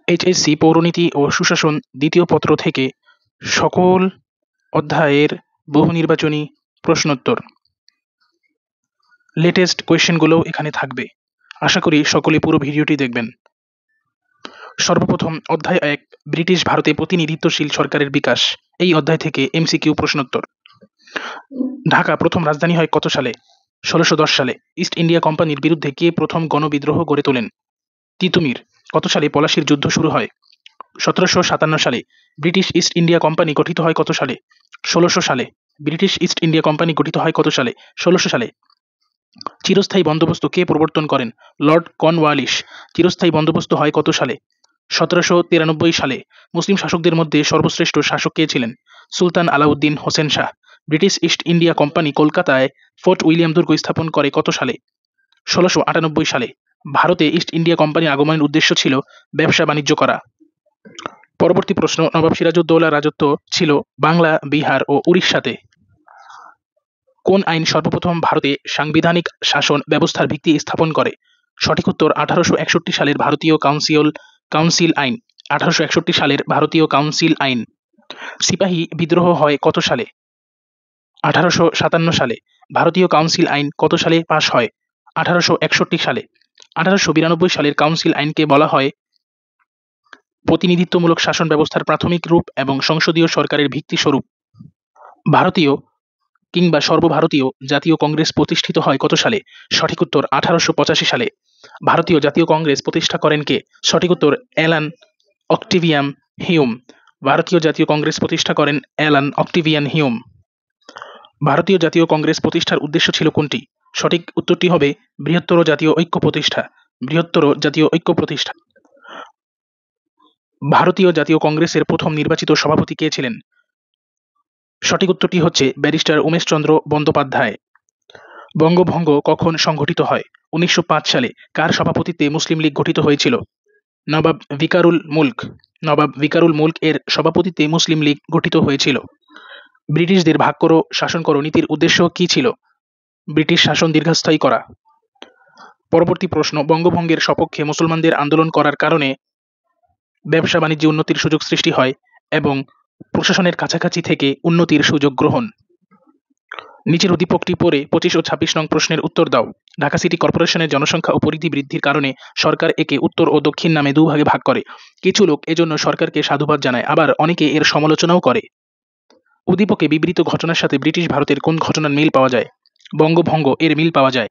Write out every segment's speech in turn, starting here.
HSC পৌরনীতি ও সুশাসন দ্বিতীয় পত্র থেকে সকল অধ্যায়ের বহু নির্বাচনী প্রশ্নোত্তর লেটেস্ট কোয়েশ্চেনগুলোও এখানে থাকবে। আশা করি সকলে পুরো ভিডিওটি দেখবেন। সর্বপ্রথম অধ্যায় 1, ব্রিটিশ ভারতে প্রতিনিধিত্বশীল সরকারের বিকাশ। এই অধ্যায় থেকে এমসিকিউ প্রশ্নোত্তর। ঢাকা প্রথম রাজধানী হয় কত সালে? 1610 সালে। ইস্ট ইন্ডিয়া কোম্পানির বিরুদ্ধে কে প্রথম গণবিদ্রোহ গড়ে তোলেন? তিতুমির। কত সালে পলাশীর যুদ্ধ শুরু হয়? 1757 সালে। ব্রিটিশ ইস্ট ইন্ডিয়া কোম্পানি গঠিত হয় কত সালে? 1600 সালে। ব্রিটিশ ইস্ট ইন্ডিয়া কোম্পানি গঠিত হয় কত সালে? 1600 সালে। চিরস্থায়ী বন্দোবস্ত কে প্রবর্তন করেন? Lord Cornwallis. চিরস্থায়ী বন্দোবস্ত হয় কত সালে? 1793 সালে। মুসলিম শাসকদের মধ্যে সর্বশ্রেষ্ঠ শাসক কে ছিলেন? Sultan Alauddin Hussain Shah. British East India company কলকাতায় ফোর্ট উইলিয়াম দুর্গ স্থাপন করে কত সালে? 1698 সালে। ভারতে ইস্ট ইন্ডিয়া কোম্পানির আগমনের উদ্দেশ্য ছিল ব্যবসা বাণিজ্য করা। পরবর্তী প্রশ্ন, নবাব সিরাজউদ্দৌলার রাজত্ব ছিল বাংলা, বিহার ও উড়িষ্যাতে। কোন আইন সর্বপ্রথম ভারতে সাংবিধানিক শাসন ব্যবস্থার ভিত্তি স্থাপন করে? সঠিক উত্তর 1861 সালের ভারতীয় কাউন্সিল আইন। 1861 সালের ভারতীয় কাউন্সিল আইন। সিপাহী বিদ্রোহ হয় কত সালে? 1857 সালে। ভারতীয় কাউন্সিল আইন কত সালে পাশ হয়? 1861 সালে। 1892 সালের কাউন্সিল আইনকে বলা হয় প্রতিনিধিত্বমূলক শাসন ব্যবস্থার প্রাথমিক রূপ এবং সংসদীয় সরকারের ভিত্তি স্বরূপ। ভারতীয় কিংবা সর্বভারতীয় জাতীয় কংগ্রেস প্রতিষ্ঠিত হয় কত সালে? সঠিক উত্তর 1885 সালে। ভারতীয় জাতীয় কংগ্রেস প্রতিষ্ঠা করেন কে? সঠিক উত্তর অ্যালান অক্টেভিয়ান হিউম। ভারতীয় জাতীয় কংগ্রেস প্রতিষ্ঠা করেন অ্যালান অক্টেভিয়ান হিউম। ভারতীয় জাতীয় কংগ্রেস প্রতিষ্ঠার উদ্দেশ্য ছিল কোনটি? সঠিক উত্তরটি হবে বৃহত্তর জাতীয় ঐক্য প্রতিষ্ঠা। বৃহত্তর জাতীয় ঐক্য প্রতিষ্ঠা। ভারতীয় জাতীয় কংগ্রেসের প্রথম নির্বাচিত সভাপতি কে ছিলেন? সঠিক উত্তরটি হচ্ছে ব্যারিস্টার উমেশচন্দ্র বন্দ্যোপাধ্যায়। বঙ্গভঙ্গ কখন সংঘটিত হয়? 1905 সালে। কার সভাপতিত্বে মুসলিম লীগ গঠিত হয়েছিল? নবাব ভিকারুল মুলক। নবাব ভিকারুল মুলক এর সভাপতিত্বে মুসলিম লীগ গঠিত হয়েছিল। ব্রিটিশদের ভাগ করো শাসন করো নীতির উদ্দেশ্য কী ছিল? ব্রিটিশ শাসন দীর্ঘস্থায়ী করা। পরবর্তী প্রশ্ন, বঙ্গভঙ্গের সপক্ষে মুসলমানদের আন্দোলন করার কারণে ব্যবসা বাণিজ্যে উন্নতির সুযোগ সৃষ্টি হয় এবং প্রশাসনের কাছাকাছি থেকে উন্নতির সুযোগ গ্রহণ। নিচের উদ্দীপকটি পড়ে 25 ও 26 নং প্রশ্নের উত্তর দাও। ঢাকা সিটি কর্পোরেশনের জনসংখ্যা ও পরিধি বৃদ্ধির কারণে সরকার একে উত্তর ও দক্ষিণ নামে দুভাগে ভাগ করে। কিছু লোক এজন্য সরকারকে সাধুবাদ জানায়, আবার অনেকে এর সমালোচনাও করে। উদ্দীপকে বিবৃত ঘটনার সাথে ব্রিটিশ ভারতের কোন ঘটনার মিল পাওয়া যায়? বঙ্গভঙ্গ এর মিল পাওয়া যায়।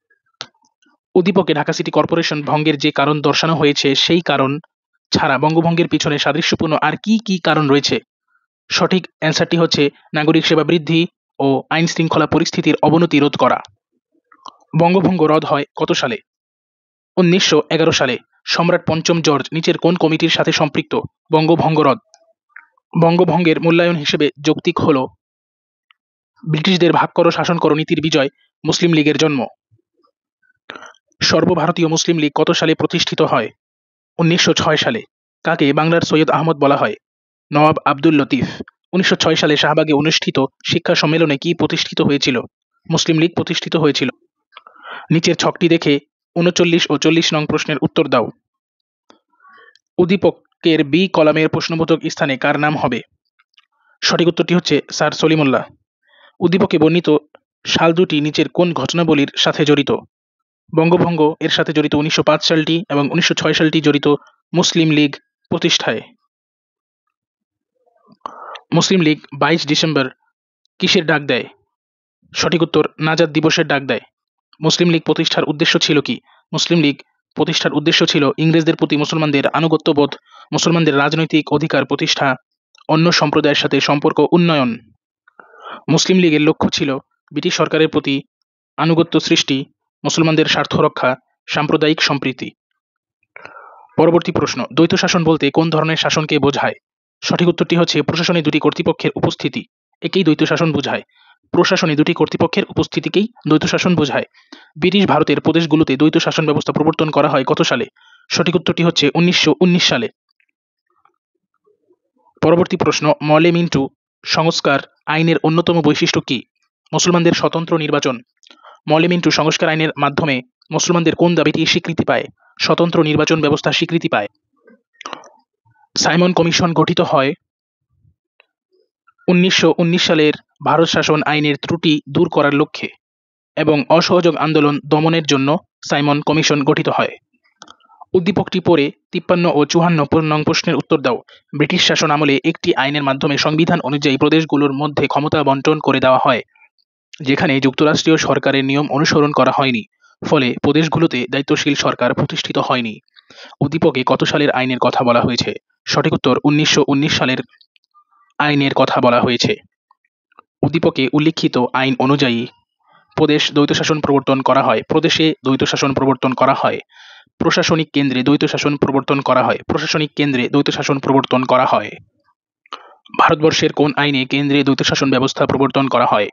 উদ্দীপকে ঢাকা সিটি কর্পোরেশন ভঙ্গের যে কারণ দর্শানো হয়েছে সেই কারণ ছাড়া বঙ্গভঙ্গের পিছনে সাদৃশ্যপূর্ণ আর কি কি কারণ রয়েছে? সঠিক অ্যান্সারটি হচ্ছে নাগরিক সেবা বৃদ্ধি ও আইন শৃঙ্খলা পরিস্থিতির অবনতি রোধ করা। বঙ্গভঙ্গ রদ হয় কত সালে? 1911 সালে। সম্রাট পঞ্চম জর্জ নিচের কোন কমিটির সাথে সম্পৃক্ত? বঙ্গভঙ্গ রদ। বঙ্গভঙ্গের মূল্যায়ন হিসেবে যৌক্তিক হল ব্রিটিশদের ভাগ করো শাসন করো নীতির বিজয়, মুসলিম লীগের জন্ম। সর্বভারতীয় মুসলিম লীগ কত সালে প্রতিষ্ঠিত হয়? 1906 সালে। কাকে বাংলার সৈয়দ আহমদ বলা হয়? নওয়াব আব্দুল লতিফ। 1906 সালে শাহবাগে অনুষ্ঠিত শিক্ষা সম্মেলনে কি প্রতিষ্ঠিত হয়েছিল? মুসলিম লীগ প্রতিষ্ঠিত হয়েছিল। নিচের ছকটি দেখে 39 ও 40 নং প্রশ্নের উত্তর দাও। উদ্দীপকের বি কলামের প্রশ্নবোধক স্থানে কার নাম হবে? সঠিক উত্তরটি হচ্ছে স্যার সলিমুল্লাহ। উদ্দীপকে বর্ণিত সাল দুটি নিচের কোন ঘটনাবলীর সাথে জড়িত? বঙ্গভঙ্গ এর সাথে জড়িত 1905 সালটি এবং 1906 সালটি জড়িত মুসলিম লীগ প্রতিষ্ঠায়। মুসলিম লীগ 22 ডিসেম্বর কিসের ডাক দেয়? সঠিক উত্তর নাজাত দিবসের ডাক দেয়। মুসলিম লীগ প্রতিষ্ঠার উদ্দেশ্য ছিল কি? মুসলিম লীগ প্রতিষ্ঠার উদ্দেশ্য ছিল ইংরেজদের প্রতি মুসলমানদের আনুগত্যবোধ, মুসলমানদের রাজনৈতিক অধিকার প্রতিষ্ঠা, অন্য সম্প্রদায়ের সাথে সম্পর্ক উন্নয়ন। মুসলিম লীগের লক্ষ্য ছিল ব্রিটিশ সরকারের প্রতি আনুগত্য সৃষ্টি, মুসলমানদের স্বার্থ রক্ষা, সাম্প্রদায়িক সম্প্রীতি। পরবর্তী প্রশ্ন, দ্বৈত শাসন বলতে কোন ধরনের শাসনকে বোঝায়? সঠিক উত্তরটি হচ্ছে প্রশাসনে দুটি কর্তৃপক্ষের উপস্থিতি, একেই দ্বৈত শাসন বোঝায়। প্রশাসনে দুটি কর্তৃপক্ষের উপস্থিতিকেই দ্বৈত শাসন বোঝায়। ব্রিটিশ ভারতের প্রদেশগুলোতে দ্বৈত শাসন ব্যবস্থা প্রবর্তন করা হয় কত সালে? সঠিক উত্তরটি হচ্ছে 1919 সালে। পরবর্তী প্রশ্ন, মলে-মিন্টু সংস্কার আইনের অন্যতম বৈশিষ্ট্য কি? মুসলমানদের স্বতন্ত্র নির্বাচন। মলে-মিন্টু সংস্কার আইনের মাধ্যমে মুসলমানদের কোন দাবিটি স্বীকৃতি পায়? স্বতন্ত্র নির্বাচন ব্যবস্থা স্বীকৃতি পায়। সাইমন কমিশন গঠিত হয় 1919 সালের ভারত শাসন আইনের ত্রুটি দূর করার লক্ষ্যে এবং অসহযোগ আন্দোলন দমনের জন্য সাইমন কমিশন গঠিত হয়। উদ্দীপকটি পড়ে 53 ও 54 নং প্রশ্নের উত্তর দাও। ব্রিটিশ শাসন আমলে একটি আইনের মাধ্যমে সংবিধান অনুযায়ী প্রদেশগুলোর মধ্যে ক্ষমতা বণ্টন করে দেওয়া হয়, যেখানে যুক্তরাষ্ট্রীয় সরকারের নিয়ম অনুসরণ করা হয়নি, ফলে প্রদেশগুলোতে দায়িত্বশীল সরকার প্রতিষ্ঠিত হয়নি। উদ্দীপকে কত সালের আইনের কথা বলা হয়েছে? সঠিক উত্তর 1919 সালের আইনের কথা বলা হয়েছে। উদ্দীপকে উল্লিখিত আইন অনুযায়ী প্রদেশ দ্বৈত শাসন প্রবর্তন করা হয়। প্রদেশে দ্বৈত শাসন প্রবর্তন করা হয়। প্রশাসনিক কেন্দ্রে দ্বৈত শাসন প্রবর্তন করা হয়। প্রশাসনিক কেন্দ্রে দ্বৈত শাসন প্রবর্তন করা হয়। ভারতবর্ষের কোন আইনে কেন্দ্রে দ্বৈত শাসন ব্যবস্থা প্রবর্তন করা হয়?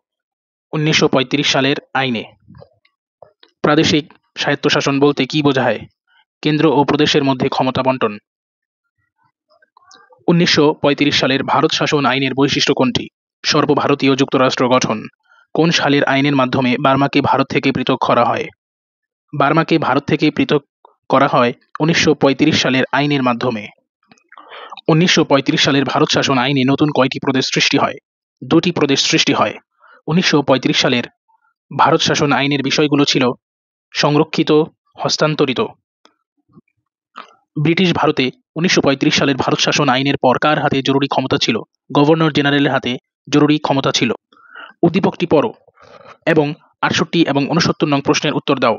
1935 সালের আইনে। প্রাদেশিক স্বায়ত্তশাসন বলতে কি বোঝায়? কেন্দ্র ও প্রদেশের মধ্যে ক্ষমতা বণ্টন। 1935 সালের ভারত শাসন আইনের বৈশিষ্ট্য কোনটি? সর্বভারতীয় যুক্তরাষ্ট্র গঠন। কোন সালের আইনের মাধ্যমে বার্মাকে ভারত থেকে পৃথক করা হয়? বার্মাকে ভারত থেকে পৃথক করা হয় 1935 সালের আইনের মাধ্যমে। 1935 সালের ভারত শাসন আইনে নতুন কয়টি প্রদেশ সৃষ্টি হয়? 2টি প্রদেশ সৃষ্টি হয়। 1935 সালের ভারত শাসন আইনের বিষয়গুলো ছিল সংরক্ষিত, হস্তান্তরিত। ব্রিটিশ ভারতে 1935 সালের ভারত শাসন আইনের পর কার হাতে জরুরি ক্ষমতা ছিল? গভর্নর জেনারেলের হাতে জরুরি ক্ষমতা ছিল। উদ্দীপকটি পড়ো এবং 68 এবং 69 নং প্রশ্নের উত্তর দাও।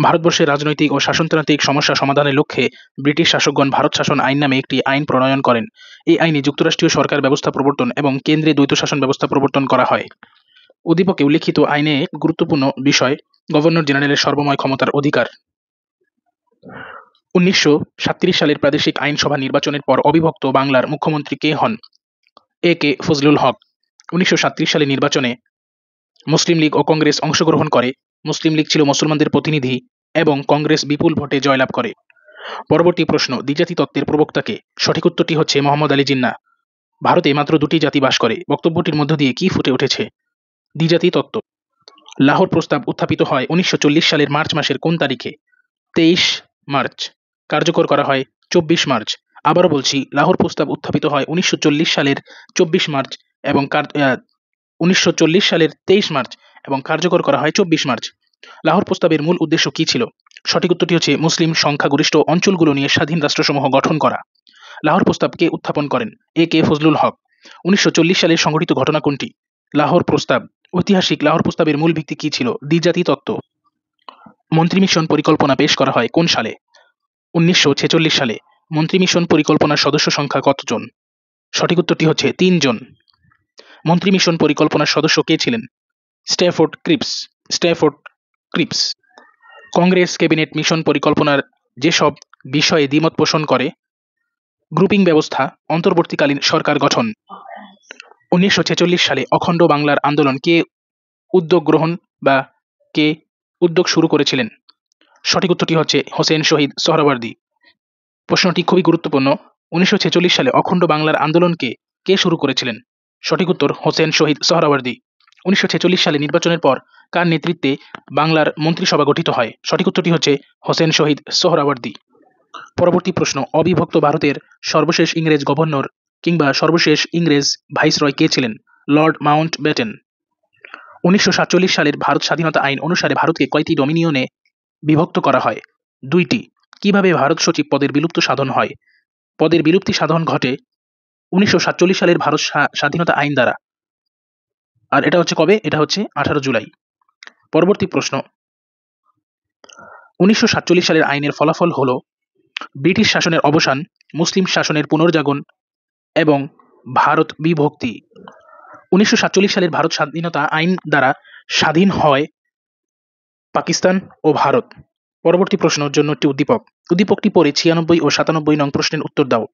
ভারতবর্ষের রাজনৈতিক ও শাসনতান্ত্রিক সমস্যা সমাধানের লক্ষ্যে ব্রিটিশ শাসকগণ ভারত শাসন আইন নামে একটি আইন প্রণয়ন করেন। এই আইনে যুক্তরাষ্ট্রীয় সরকার ব্যবস্থা প্রবর্তন এবং কেন্দ্রে দ্বৈত শাসন ব্যবস্থা প্রবর্তন করা হয়। উদ্দীপকে উল্লিখিত আইনে গুরুত্বপূর্ণ বিষয় গভর্নর জেনারেলের সর্বময় ক্ষমতার অধিকার। 1937 সালের প্রাদেশিক আইনসভা নির্বাচনের পর অবিভক্ত বাংলার মুখ্যমন্ত্রী কে হন? এ কে ফজলুল হক। 1937 সালের নির্বাচনে মুসলিম লীগ ও কংগ্রেস অংশগ্রহণ করে। মুসলিম লীগ ছিল মুসলমানদের প্রতিনিধি এবং কংগ্রেস বিপুল ভোটে জয়লাভ করে। পরবর্তী প্রশ্ন, দ্বিজাতি তত্ত্বের প্রবক্তাকে? সঠিক উত্তরটি হচ্ছে মোহাম্মদ আলী জিন্নাহ। ভারতে মাত্র 2টি জাতি বাস করে। বক্তব্যটির মধ্য দিয়ে কি ফুটে উঠেছে? দ্বিজাতি তত্ত্ব। লাহোর প্রস্তাব উত্থাপিত হয় 1940 সালের মার্চ মাসের কোন তারিখে? 23 মার্চ। কার্যকর করা হয় 24 মার্চ। আবারও বলছি, লাহোর প্রস্তাব উত্থাপিত হয় 1940 সালের 24 মার্চ এবং 1940 সালের 23 মার্চ এবং কার্যকর করা হয় 24 মার্চ। লাহোর প্রস্তাবের মূল উদ্দেশ্য কি ছিল? সঠিক উত্তরটি হচ্ছে মুসলিম সংখ্যাগরিষ্ঠ অঞ্চলগুলো নিয়ে স্বাধীন রাষ্ট্রসমূহ গঠন করা। লাহোর প্রস্তাব কে উত্থাপন করেন? এ কে ফজলুল হক। 1940 সালের সংঘটিত ঘটনা কোনটি? লাহোর প্রস্তাব। ঐতিহাসিক লাহোর প্রস্তাবের মূল ভিত্তি কি ছিল? দ্বিজাতি তত্ত্ব। মন্ত্রী মিশন পরিকল্পনা পেশ করা হয় কোন সালে? 1946 সালে। মন্ত্রী মিশন পরিকল্পনার সদস্য সংখ্যা কতজন? সঠিক উত্তরটি হচ্ছে 3 জন। মন্ত্রী মিশন পরিকল্পনার সদস্য কে ছিলেন? Stafford Cripps. Stafford Cripps. Congress cabinet mission পরিকল্পনার যেসব বিষয়ে দ্বিমত পোষণ করে? গ্রুপিং ব্যবস্থা, অন্তর্বর্তীকালীন সরকার গঠন। 1946 সালে অখণ্ড বাংলার আন্দোলন কে উদ্যোগ গ্রহণ বা কে উদ্যোগ শুরু করেছিলেন? সঠিক উত্তরটি হচ্ছে হোসেন শহীদ সোহরাওয়ার্দী। প্রশ্নটি খুবই গুরুত্বপূর্ণ। 1946 সালে অখণ্ড বাংলার আন্দোলনকে কে শুরু করেছিলেন? সঠিক উত্তর হোসেন শহীদ সোহরাওয়ার্দী। 1946 সালে নির্বাচনের পর কার নেতৃত্বে বাংলার মন্ত্রিসভা গঠিত হয়? সঠিক উত্তরটি হচ্ছে হোসেন শহীদ সোহরাওয়ার্দী। পরবর্তী প্রশ্ন, অবিভক্ত ভারতের সর্বশেষ ইংরেজ গভর্নর কিংবা সর্বশেষ ইংরেজ ভাইসরয় কে ছিলেন? Lord Mountbatten. 1947 সালের ভারত স্বাধীনতা আইন অনুসারে ভারতকে কয়টি ডোমিনিয়নে বিভক্ত করা হয়? 2টি। কিভাবে ভারত সচিব পদের বিলুপ্ত সাধন হয়? পদের বিলুপ্তি সাধন ঘটে 1947 সালের ভারত স্বাধীনতা আইন দ্বারা। আর এটা হচ্ছে কবে? এটা হচ্ছে 18 জুলাই। পরবর্তী প্রশ্ন, 1947 সালের আইনের ফলাফল হলো ব্রিটিশ শাসনের অবসান, মুসলিম শাসনের পুনর্জাগরণ এবং ভারত বিভক্তি। 1947 সালের ভারত স্বাধীনতা আইন দ্বারা স্বাধীন হয় পাকিস্তান ও ভারত। পরবর্তী প্রশ্নের জন্য একটি উদ্দীপকটি পড়ে 96 ও 97 নং প্রশ্নের উত্তর দাও।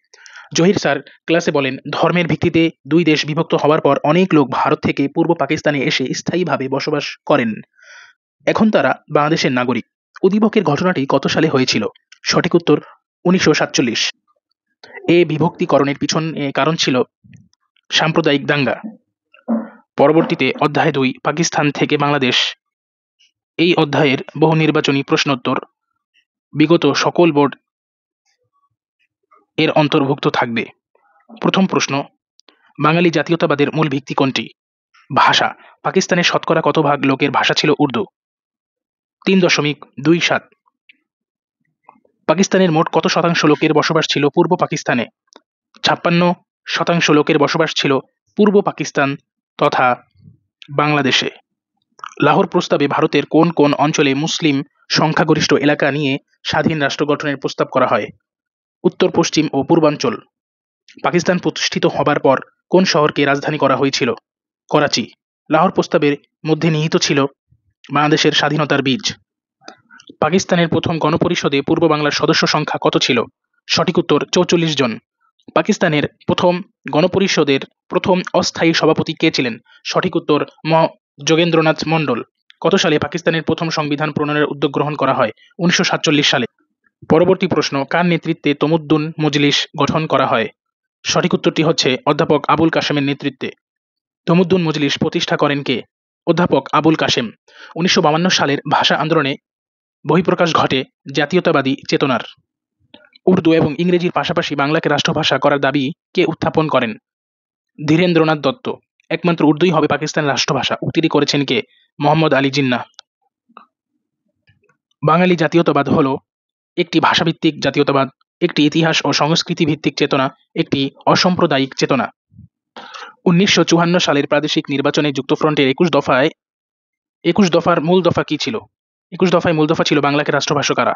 জহির স্যার ক্লাসে বলেন, ধর্মের ভিত্তিতে 2 দেশ বিভক্ত হওয়ার পর অনেক লোক ভারত থেকে পূর্ব পাকিস্তানে এসে স্থায়ীভাবে বসবাস করেন। এখন তারা বাংলাদেশের নাগরিক। উদ্দীপকের ঘটনাটি কত সালে হয়েছিল? সঠিক উত্তর 1947। এ বিভক্তিকরণের পিছনে কারণ ছিল সাম্প্রদায়িক দাঙ্গা। পরবর্তীতে অধ্যায় 2 পাকিস্তান থেকে বাংলাদেশ। এই অধ্যায়ের বহু নির্বাচনী প্রশ্নোত্তর বিগত সকল বোর্ড এর অন্তর্ভুক্ত থাকবে? প্রথম প্রশ্ন, বাঙালি জাতীয়তাবাদের মূল ভিত্তি কোনটি? ভাষা। পাকিস্তানের শতকরা কত ভাগ লোকের ভাষা ছিল উর্দু? 3.27। পাকিস্তানের মোট কত শতাংশ লোকের বসবাস ছিল পূর্ব পাকিস্তানে? 56% লোকের বসবাস ছিল পূর্ব পাকিস্তান তথা বাংলাদেশে। লাহোর প্রস্তাবে ভারতের কোন কোন অঞ্চলে মুসলিম সংখ্যাগরিষ্ঠ এলাকা নিয়ে স্বাধীন রাষ্ট্র গঠনের প্রস্তাব করা হয়? উত্তর, পশ্চিম ও পূর্বাঞ্চল। পাকিস্তান প্রতিষ্ঠিত হবার পর কোন শহরকে রাজধানী করা হয়েছিল? করাচি। লাহোর প্রস্তাবের মধ্যে নিহিত ছিল বাংলাদেশের স্বাধীনতার বীজ। পাকিস্তানের প্রথম গণপরিষদে পূর্ব বাংলার সদস্য সংখ্যা কত ছিল? সঠিক উত্তর 44 জন। পাকিস্তানের প্রথম গণপরিষদের প্রথম অস্থায়ী সভাপতি কে ছিলেন? সঠিক উত্তর যোগেন্দ্রনাথ মণ্ডল। কত সালে পাকিস্তানের প্রথম সংবিধান প্রণয়নের উদ্যোগ গ্রহণ করা হয়? 1947 সালে। পরবর্তী প্রশ্ন, কার নেতৃত্বে তমুদ্দুন মজলিস গঠন করা হয়? সঠিক উত্তরটি হচ্ছে অধ্যাপক আবুল কাশেমের নেতৃত্বে। তমুদ্দুন মজলিস প্রতিষ্ঠা করেন কে? অধ্যাপক আবুল কাশেম। 1952 সালের ভাষা আন্দোলনে বহিঃপ্রকাশ ঘটে জাতীয়তাবাদী চেতনার। উর্দু এবং ইংরেজির পাশাপাশি বাংলাকে রাষ্ট্রভাষা করার দাবি কে উত্থাপন করেন? ধীরেন্দ্রনাথ দত্ত। একমাত্র উর্দুই হবে পাকিস্তানের রাষ্ট্রভাষা উক্তিটি করেছেন কে? মোহাম্মদ আলী জিন্নাহ। বাঙালি জাতীয়তাবাদ হল একটি ভাষাভিত্তিক জাতীয়তাবাদ, একটি ইতিহাস ও সংস্কৃতি ভিত্তিক চেতনা, একটি অসাম্প্রদায়িক চেতনা। 1954 সালের প্রাদেশিক নির্বাচনে যুক্তফ্রন্টের 21 দফার মূল দফা কি ছিল? 21 দফায় মূল দফা ছিল বাংলাকে রাষ্ট্রভাষা করা।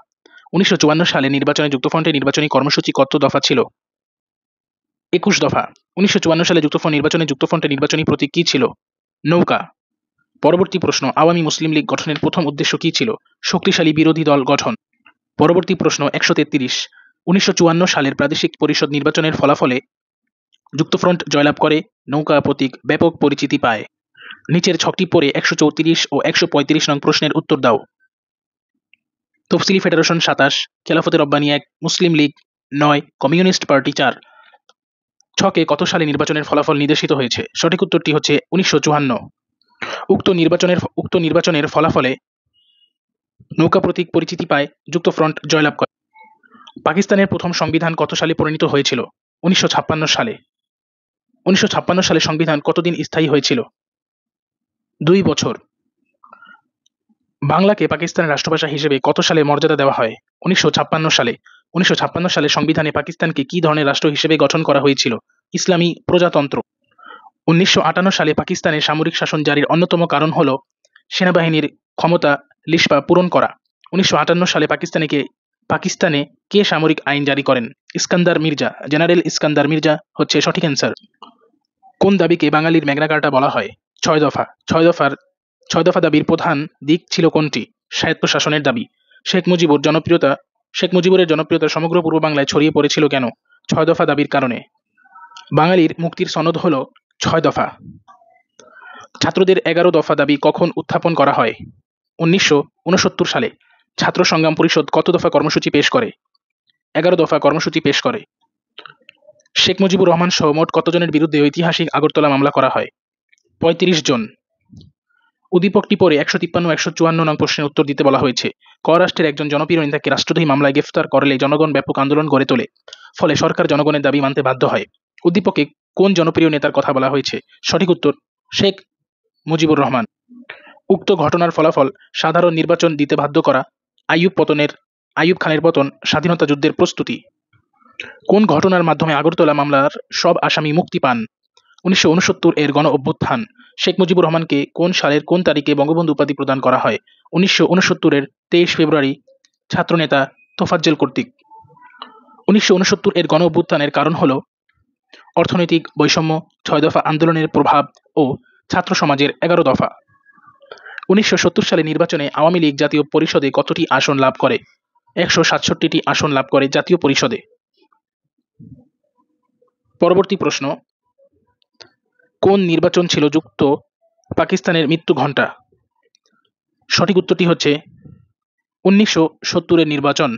1954 সালে নির্বাচনে যুক্তফ্রন্টের নির্বাচনী কর্মসূচি কত দফা ছিল? 21 দফা। 1954 সালে নির্বাচনে যুক্তফ্রন্টের নির্বাচনী প্রতীক কি ছিল? নৌকা। পরবর্তী প্রশ্ন, আওয়ামী মুসলিম লীগ গঠনের প্রথম উদ্দেশ্য কি ছিল? শক্তিশালী বিরোধী দল গঠন। পরবর্তী প্রশ্ন 133। 1954 সালের প্রাদেশিক পরিষদ নির্বাচনের ফলাফলে যুক্তফ্রন্ট জয়লাভ করে, নৌকা প্রতীক ব্যাপক পরিচিতি পায়। নিচের ছকটি পড়ে 134 ও 135 নং প্রশ্নের উত্তর দাও। তফসিলি ফেডারেশন 27, খেলাফতে রব্বানী 1, মুসলিম লীগ 9, কমিউনিস্ট পার্টি 4। ছকে কত সালে নির্বাচনের ফলাফল নির্দেশিত হয়েছে? সঠিক উত্তরটি হচ্ছে 1954। উক্ত নির্বাচনের ফলাফলে নৌকা প্রতীক পরিচিতি পায়, যুক্তফ্রন্ট জয়লাভ করে। পাকিস্তানের প্রথম সংবিধান কত সালে প্রণীত হয়েছিল? 1956 সালে। 1956 সালে সংবিধান কতদিন স্থায়ী হয়েছিল? 2 বছর। বাংলাকে পাকিস্তানের রাষ্ট্রভাষা হিসেবে কত সালে মর্যাদা দেওয়া হয়? 1956 সালে। 1956 সালে সংবিধানে পাকিস্তানকে কি ধরনের রাষ্ট্র হিসেবে গঠন করা হয়েছিল? ইসলামী প্রজাতন্ত্র। 1958 সালে পাকিস্তানে সামরিক শাসন জারির অন্যতম কারণ হল সেনাবাহিনীর ক্ষমতা লিসপা পূরণ করা। 1958 সালে পাকিস্তানে কে সামরিক আইন জারি করেন? ইস্কান্দার মির্জা। জেনারেল ইস্কান্দার মির্জা হচ্ছে সঠিক অ্যান্সার। কোন দাবিকে বাঙালির ম্যাগনা কার্টা বলা হয়? 6 দফা। 6 দফা দাবির প্রধান দিক ছিল কোনটি? স্বায়ত্তশাসনের দাবি। শেখ মুজিবুরের জনপ্রিয়তা সমগ্র পূর্ব বাংলায় ছড়িয়ে পড়েছিল কেন? 6 দফা দাবির কারণে। বাঙালির মুক্তির সনদ হল 6 দফা। ছাত্রদের 11 দফা দাবি কখন উত্থাপন করা হয়? 1969 সালে। ছাত্র সংগ্রাম পরিষদ কত দফা কর্মসূচি পেশ করে? 11 দফা কর্মসূচি পেশ করে। শেখ মুজিবুর রহমান সহ মোট কতজনের বিরুদ্ধে ঐতিহাসিক আগরতলা মামলা করা হয়? 35 জন। উদ্দীপকটি পরে 153 ও 154 নং প্রশ্নের উত্তর দিতে বলা হয়েছে। ক রাষ্ট্রের একজন জনপ্রিয় নেতাকে রাষ্ট্রদ্রোহী মামলায় গ্রেফতার করলে জনগণ ব্যাপক আন্দোলন গড়ে তোলে, ফলে সরকার জনগণের দাবি মানতে বাধ্য হয়। উদ্দীপকে কোন জনপ্রিয় নেতার কথা বলা হয়েছে? সঠিক উত্তর শেখ মুজিবুর রহমান। উক্ত ঘটনার ফলাফল সাধারণ নির্বাচন দিতে বাধ্য করা, আইয়ুব খানের পতন, স্বাধীনতা যুদ্ধের প্রস্তুতি। কোন ঘটনার মাধ্যমে আগরতলা মামলার সব আসামি মুক্তি পান? 1969 এর গণ অভ্যুত্থান। শেখ মুজিবুর রহমানকে কোন সালের কোন তারিখে বঙ্গবন্ধু উপাধি প্রদান করা হয়? 1969 এর 23 ফেব্রুয়ারি ছাত্রনেতা তোফাজ্জল কর্তৃক। 1969 এর গণ অভ্যুত্থানের কারণ হল অর্থনৈতিক বৈষম্য, 6 দফা আন্দোলনের প্রভাব ও ছাত্র সমাজের 11 দফা। 1970 সালে নির্বাচনে আওয়ামী লীগ জাতীয় পরিষদে কতটি আসন লাভ করে? 167টি আসন লাভ করে জাতীয় পরিষদে। পরবর্তী প্রশ্ন, কোন নির্বাচন ছিল যুক্ত পাকিস্তানের মৃত্যু ঘণ্টা? সঠিক উত্তরটি হচ্ছে 1970 এর নির্বাচন।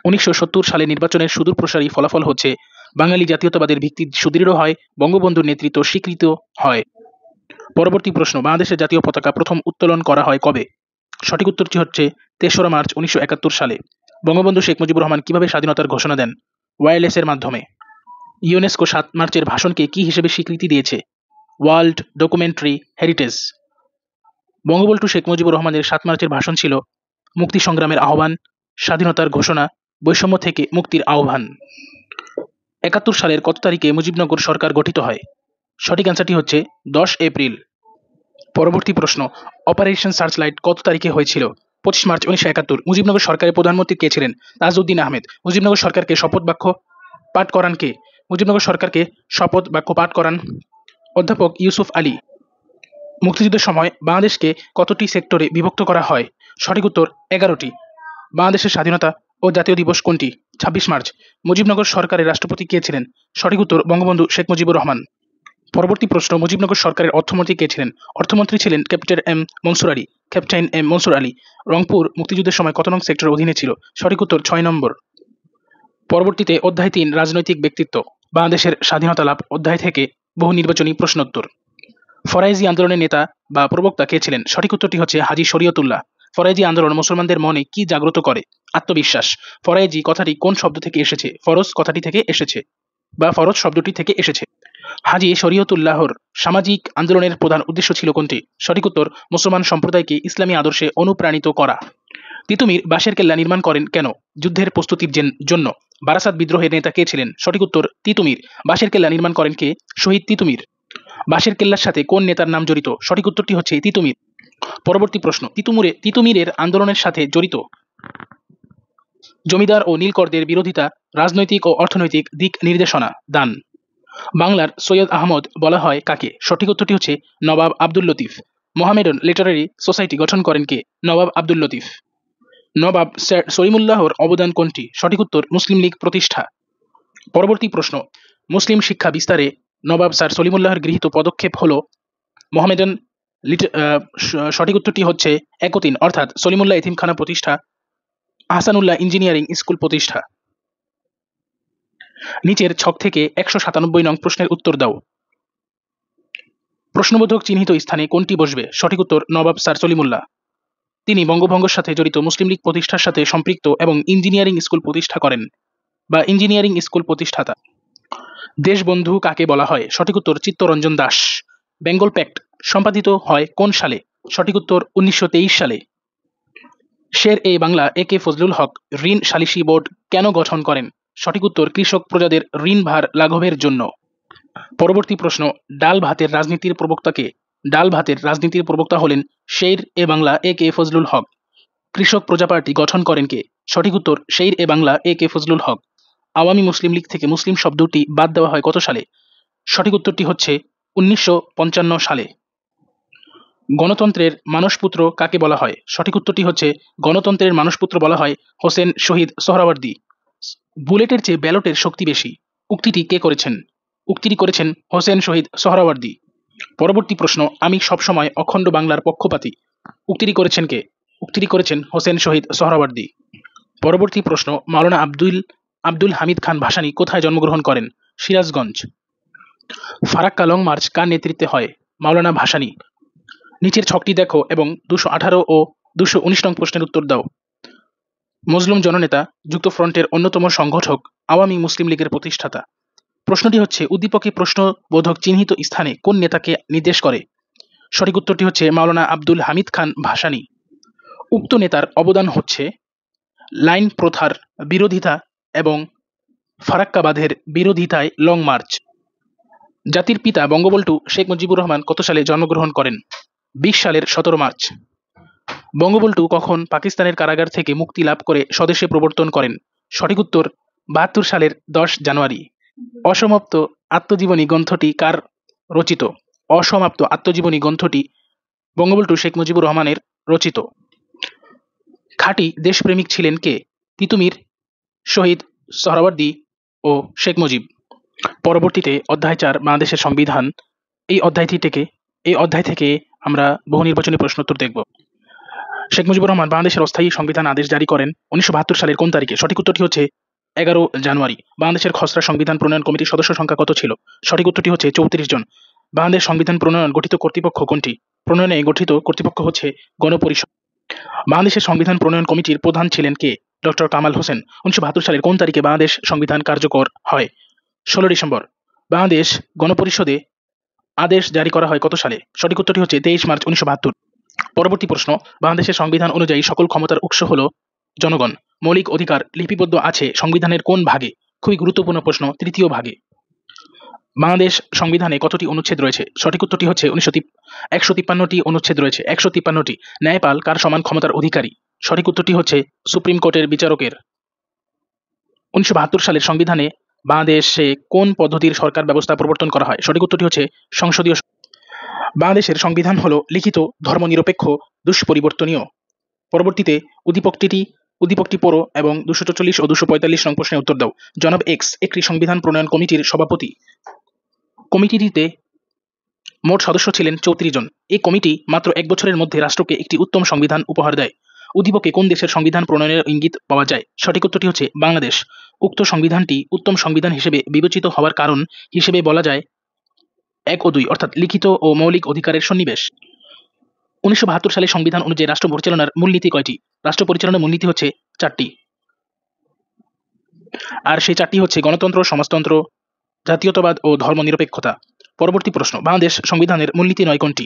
1970 সালে নির্বাচনের সুদূরপ্রসারী ফলাফল হচ্ছে বাঙালি জাতীয়তাবাদের ভিত্তি সুদৃঢ় হয়, বঙ্গবন্ধুর নেতৃত্ব স্বীকৃত হয়। পরবর্তী প্রশ্ন, বাংলাদেশের জাতীয় পতাকা প্রথম উত্তোলন করা হয় কবে? সঠিক উত্তরটি হচ্ছে 3রা মার্চ 1971 সালে। বঙ্গবন্ধু শেখ মুজিবুর রহমান কিভাবে স্বাধীনতার ঘোষণা দেন? ওয়্যারলেসের মাধ্যমে। ইউনেস্কো ৭ মার্চের ভাষণকে কি হিসেবে স্বীকৃতি দিয়েছে? World documentary heritage. Bangabandhu Sheikh Mujibur রহমানের ৭ মার্চের ভাষণ ছিল মুক্তি সংগ্রামের আহ্বান, স্বাধীনতার ঘোষণা, বৈষম্য থেকে মুক্তির আহ্বান। ৭১ সালের কত তারিখে মুজিবনগর সরকার গঠিত হয়? সঠিক অ্যান্সারটি হচ্ছে ১০ এপ্রিল। পরবর্তী প্রশ্ন, অপারেশন সার্চলাইট কত তারিখে হয়েছিল? ২৫ মার্চ ১৯৭১। মুজিবনগর সরকারের প্রধানমন্ত্রী কে ছিলেন? তাজউদ্দিন আহমেদ। মুজিবনগর সরকারকে শপথ বাক্য পাঠ করান কে? মুজিবনগর সরকারকে শপথ বাক্য পাঠ করান অধ্যাপক ইউসুফ আলী। মুক্তিযুদ্ধের সময় বাংলাদেশকে কতটি সেক্টরে বিভক্ত করা হয়? সঠিক উত্তর ১১টি। বাংলাদেশের স্বাধীনতা ও জাতীয় দিবস কোনটি? ২৬ মার্চ। মুজিবনগর সরকারের রাষ্ট্রপতি কে ছিলেন? সঠিক উত্তর বঙ্গবন্ধু শেখ মুজিবুর রহমান। পরবর্তী প্রশ্ন, মুজিবনগর সরকারের অর্থমন্ত্রী কে ছিলেন? অর্থমন্ত্রী ছিলেন ক্যাপ্টেন এম মনসুর আলী। রংপুর মুক্তিযুদ্ধের সময় কত নং সেক্টরের অধীনে ছিল? সঠিক উত্তর ৬ নম্বর। পরবর্তীতে অধ্যায় ৩ রাজনৈতিক ব্যক্তিত্ব, বাংলাদেশের স্বাধীনতা লাভ অধ্যায় থেকে বহু নির্বাচনী প্রশ্নোত্তর। ফরাইজি আন্দোলনের নেতা বা প্রবক্তা কে ছিলেন? সঠিক উত্তরটি হচ্ছে হাজী শরীয়তুল্লাহ। ফরাইজি আন্দোলন মুসলমানদের মনে কি জাগ্রত করে? আত্মবিশ্বাস। ফরাইজি কথাটি কোন শব্দ থেকে এসেছে? ফরজ কথাটি থেকে এসেছে বা ফরজ শব্দটি থেকে এসেছে। হাজী শরীয়তুল্লাহর সামাজিক আন্দোলনের প্রধান উদ্দেশ্য ছিল কোনটি? সঠিক উত্তর মুসলমান সম্প্রদায়কে ইসলামী আদর্শে অনুপ্রাণিত করা। তিতুমীর বাঁশের কেল্লা নির্মাণ করেন কেন? যুদ্ধের প্রস্তুতির জন্য। বারাসাত বিদ্রোহের নেতা কে ছিলেন? সঠিক উত্তর তিতুমীর। বাঁশের কেল্লা নির্মাণ করেন কে? শহীদ তিতুমীর। বাঁশের কেল্লার সাথে কোন নেতার নাম জড়িত? সঠিক উত্তরটি হচ্ছে তিতুমীর। পরবর্তী প্রশ্ন, তিতুমীরের আন্দোলনের সাথে জড়িত জমিদার ও নীলকরদের বিরোধিতা, রাজনৈতিক ও অর্থনৈতিক দিক নির্দেশনা দান। বাংলার সৈয়দ আহমদ বলা হয় কাকে? সঠিক উত্তরটি হচ্ছে নবাব আব্দুল লতিফ। মোহামেডান লিটারারি সোসাইটি গঠন করেন কে? নবাব আব্দুল লতিফ। নবাব স্যার সলিমুল্লাহর অবদান কোনটি? সঠিক উত্তর মুসলিম লীগ প্রতিষ্ঠা। পরবর্তী প্রশ্ন, মুসলিম শিক্ষা বিস্তারে নবাব স্যার সলিমুল্লাহর গৃহীত পদক্ষেপ হলো মোহামেডান সঠিক উত্তরটি হচ্ছে ৩১ অর্থাৎ সলিমুল্লাহ এতিমখানা প্রতিষ্ঠা, আহসানুল্লাহ ইঞ্জিনিয়ারিং স্কুল প্রতিষ্ঠা। নিচের ছক থেকে ১৯৭ নং প্রশ্নের উত্তর দাও। প্রশ্নবোধক চিহ্নিত স্থানে কোনটি বসবে? সঠিক উত্তর নবাব স্যার সলিমুল্লাহ। তিনি বঙ্গভঙ্গের সাথে জড়িত মুসলিম লীগ প্রতিষ্ঠার সাথে সম্পৃক্ত এবং ইঞ্জিনিয়ারিং স্কুল প্রতিষ্ঠা করেন বা ইঞ্জিনিয়ারিং স্কুল প্রতিষ্ঠাতা। দেশবন্ধু কাকে বলা হয়? সঠিক উত্তর চিত্তরঞ্জন দাস। বেঙ্গল প্যাক্ট সম্পাদিত হয় কোন সালে? সঠিক উত্তর ১৯২৩ সালে। শের এ বাংলা এ কে ফজলুল হক ঋণ সালিসি বোর্ড কেন গঠন করেন? সঠিক উত্তর কৃষক প্রজাদের ঋণ ভার লাঘবের জন্য। পরবর্তী প্রশ্ন, ডাল ভাতের রাজনীতির প্রবক্তা কে? ডাল ভাতের রাজনীতির প্রবক্তা হলেন শের এ বাংলা এ কে ফজলুল হক। কৃষক প্রজা পার্টি গঠন করেন কে? সঠিক উত্তর শের এ বাংলা এ কে ফজলুল হক। আওয়ামী মুসলিম লীগ থেকে মুসলিম শব্দটি বাদ দেওয়া হয় কত সালে? সঠিক উত্তরটি হচ্ছে ১৯৫৫ সালে। গণতন্ত্রের মানসপুত্র কাকে বলা হয়? সঠিক উত্তরটি হচ্ছে গণতন্ত্রের মানসপুত্র বলা হয় হোসেন শহীদ সোহরাওয়ার্দী। বুলেটের চেয়ে ব্যালটের শক্তি বেশি উক্তিটি কে করেছেন? উক্তিটি করেছেন হোসেন শহীদ সোহরাওয়ার্দী। পরবর্তী প্রশ্ন, আমি সবসময় অখণ্ড বাংলার পক্ষপাতী উক্তিটি করেছেন কে? উক্তিটি করেছেন হোসেন শহীদ সোহরাওয়ার্দী। পরবর্তী প্রশ্ন, মাওলানা আব্দুল হামিদ খান ভাসানী কোথায় জন্মগ্রহণ করেন? সিরাজগঞ্জ। ফারাক্কা লং মার্চ কার নেতৃত্বে হয়? মাওলানা ভাসানী। নিচের ছকটি দেখো এবং ২১৮ ও ২১৯ নং প্রশ্নের উত্তর দাও। মজলুম জননেতা, যুক্তফ্রন্টের অন্যতম সংগঠক, আওয়ামী মুসলিম লীগের প্রতিষ্ঠাতা। প্রশ্নটি হচ্ছে উদ্দীপকে প্রশ্নবোধক চিহ্নিত স্থানে কোন নেতাকে নির্দেশ করে? সঠিক উত্তরটি হচ্ছে মাওলানা আব্দুল হামিদ খান ভাসানী। উক্ত নেতার অবদান হচ্ছে লাইন প্রথার বিরোধিতা এবং ফারাক্কা বাঁধের বিরোধিতায় লং মার্চ। জাতির পিতা বঙ্গবন্ধু শেখ মুজিবুর রহমান কত সালে জন্মগ্রহণ করেন? ২০ সালের ১৭ মার্চ। বঙ্গবন্ধু কখন পাকিস্তানের কারাগার থেকে মুক্তি লাভ করে স্বদেশে প্রবর্তন করেন? সঠিক উত্তর ৭২ সালের ১০ জানুয়ারি। অসমাপ্ত আত্মজীবনী গ্রন্থটি কার রচিত? অসমাপ্ত আত্মজীবনী গ্রন্থটি বঙ্গবন্ধু শেখ মুজিবুর রহমানের রচিত। খাঁটি দেশপ্রেমিক ছিলেন কে? তিতুমীর, শহীদ সোহরাওয়ার্দী ও শেখ মুজিব। পরবর্তীতে অধ্যায় ৪ বাংলাদেশের সংবিধান। এই অধ্যায় থেকে আমরা বহু নির্বাচনী প্রশ্নোত্তর দেখব। শেখ মুজিবুর রহমান বাংলাদেশের অস্থায়ী সংবিধান আদেশ জারি করেন ১৯৭২ সালের কোন তারিখে? সঠিক উত্তরটি হচ্ছে ১১ জানুয়ারি। বাংলাদেশের খসড়া সংবিধান প্রণয়ন কমিটির সদস্য সংখ্যা কত ছিল? সঠিক উত্তরটি হচ্ছে ৩৪ জন। বাংলাদেশ সংবিধান প্রণয়ন গঠিত কর্তৃপক্ষ কোনটি? প্রণয়নে গঠিত কর্তৃপক্ষ হচ্ছে গণপরিষদ। বাংলাদেশের সংবিধান প্রণয়ন কমিটির প্রধান ছিলেন কে? ডক্টর কামাল হোসেন। 1972 সালের কোন তারিখে বাংলাদেশ সংবিধান কার্যকর হয়? 16 ডিসেম্বর। বাংলাদেশ গণপরিষদে আদেশ জারি করা হয় কত সালে? সঠিক উত্তরটি হচ্ছে 23 মার্চ 1972। পরবর্তী প্রশ্ন, বাংলাদেশের সংবিধান অনুযায়ী সকল ক্ষমতার উৎস হলো জনগণ। মৌলিক অধিকার লিপিবদ্ধ আছে সংবিধানের কোন ভাগে? খুবই গুরুত্বপূর্ণ প্রশ্ন, তৃতীয় ভাগে। বাংলাদেশ সংবিধানে কতটি অনুচ্ছেদ রয়েছে? সঠিক উত্তরটি হচ্ছে 153টি অনুচ্ছেদ রয়েছে, 153টি। ন্যায়পাল কার সমান ক্ষমতার অধিকারী? সঠিক উত্তরটি হচ্ছে সুপ্রিম কোর্টের বিচারকের। 1972 সালের সংবিধানে বাংলাদেশে কোন পদ্ধতির সরকার ব্যবস্থা প্রবর্তন করা হয়? সঠিক উত্তরটি হচ্ছে সংসদীয়। বাংলাদেশের সংবিধান হলো লিখিত, ধর্মনিরপেক্ষ, দুষ্পরিবর্তনীয়। পরবর্তীতে উদ্দীপকটি পড়ো এবং 244 ও 245 নং প্রশ্নের উত্তর দাও। জনাব এক্স একটি সংবিধান প্রণয়ন কমিটির সভাপতি। কমিটিটিতে মোট সদস্য ছিলেন 34 জন। এই কমিটি মাত্র 1 বছরের মধ্যে রাষ্ট্রকে একটি উত্তম সংবিধান উপহার দেয়। উদ্দীপকে কোন দেশের সংবিধান প্রণয়নের ইঙ্গিত পাওয়া যায়? সঠিক উত্তরটি হচ্ছে বাংলাদেশ। উক্ত সংবিধানটি উত্তম সংবিধান হিসেবে বিবেচিত হওয়ার কারণ হিসেবে বলা যায় 1 ও 2 অর্থাৎ লিখিত ও মৌলিক অধিকারের সন্নিবেশ। 1972 সালে সংবিধান অনুযায়ী রাষ্ট্র পরিচালনার মূলনীতি কয়টি? রাষ্ট্র পরিচালনার মূলনীতি হচ্ছে 4টি, আর সেই 4টি হচ্ছে গণতন্ত্র, সমাজতন্ত্র, জাতীয়তাবাদ ও ধর্মনিরপেক্ষতা। পরবর্তী প্রশ্ন, বাংলাদেশ সংবিধানের মূলনীতি নয় কোনটি?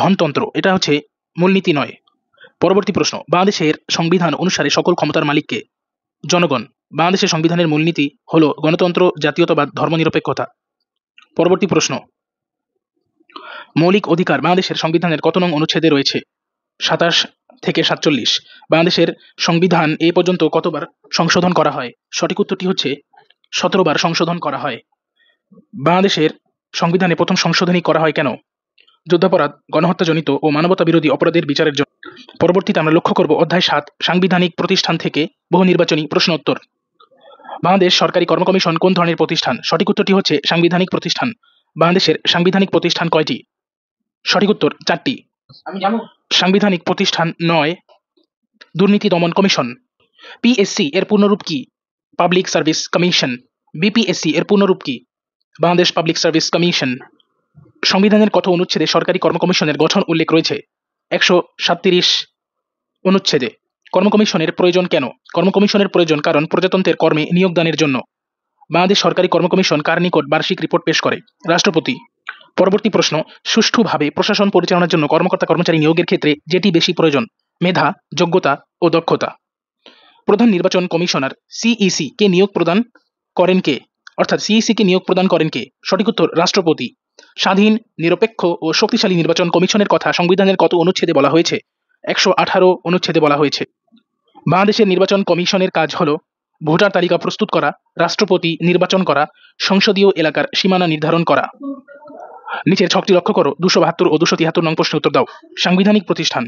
ধনতন্ত্র, এটা হচ্ছে মূলনীতি নয়। পরবর্তী প্রশ্ন, বাংলাদেশের সংবিধান অনুসারে সকল ক্ষমতার মালিককে? জনগণ। বাংলাদেশের সংবিধানের মূলনীতি হলো গণতন্ত্র, জাতীয়তাবাদ, ধর্মনিরপেক্ষতা। পরবর্তী প্রশ্ন, মৌলিক অধিকার বাংলাদেশের সংবিধানের কত নং অনুচ্ছেদে রয়েছে? 27 থেকে 47। বাংলাদেশের সংবিধান এ পর্যন্ত কতবার সংশোধন করা হয়? সঠিক উত্তরটি হচ্ছে 17 বার সংশোধন করা হয়। বাংলাদেশের সংবিধানে প্রথম সংশোধনী করা হয় কেন? যুদ্ধাপরাধ, গণহত্যাজনিত ও মানবতা বিরোধী অপরাধের বিচারের জন্য। পরবর্তীতে আমরা লক্ষ্য করব অধ্যায় 7 সাংবিধানিক প্রতিষ্ঠান থেকে বহু নির্বাচনী প্রশ্ন উত্তর। বাংলাদেশ সরকারি কর্ম কমিশন কোন ধরনের প্রতিষ্ঠান? সঠিক উত্তরটি হচ্ছে সাংবিধানিক প্রতিষ্ঠান। বাংলাদেশের সাংবিধানিক প্রতিষ্ঠান কয়টি? সঠিক উত্তর 4টি। সাংবিধানিক প্রতিষ্ঠান 9 দুর্নীতি দমন কমিশন। পিএসসি এর পূর্ণরূপ কি? Public service commission. বিপিএসসি এর পূর্ণরূপ কি? Bangladesh public service commission. সংবিধানের কত অনুচ্ছেদে সরকারি কর্ম কমিশনের গঠন উল্লেখ রয়েছে? 137 অনুচ্ছেদে। কর্ম কমিশনের প্রয়োজন কেন? কর্ম কমিশনের প্রয়োজন কারণ প্রজাতন্ত্রের কর্মে নিয়োগদানের জন্য। বাংলাদেশ সরকারি কর্ম কমিশন কার নিকট বার্ষিক রিপোর্ট পেশ করে? রাষ্ট্রপতি। পরবর্তী প্রশ্ন, সুষ্ঠুভাবে প্রশাসন পরিচালনার জন্য কর্মকর্তা কর্মচারী নিয়োগের ক্ষেত্রে যেটি বেশি প্রয়োজন? মেধা, যোগ্যতা ও দক্ষতা। প্রধান নির্বাচন কমিশনার সিইসি কে নিয়োগ প্রদান করেন কে? অর্থাৎ সিইসি কে নিয়োগ প্রদান করেন কে? সঠিক উত্তর রাষ্ট্রপতি। স্বাধীন, নিরপেক্ষ ও শক্তিশালী নির্বাচন কমিশনের কথা সংবিধানের কত অনুচ্ছেদে বলা হয়েছে? 118 অনুচ্ছেদে বলা হয়েছে। বাংলাদেশের নির্বাচন কমিশনের কাজ হলো ভোটার তালিকা প্রস্তুত করা, রাষ্ট্রপতি নির্বাচন করা, সংসদীয় এলাকার সীমানা নির্ধারণ করা। নিচের ছকটি লক্ষ্য করো, 272 ও 273 নং প্রশ্নের উত্তর দাও। সাংবিধানিক প্রতিষ্ঠান,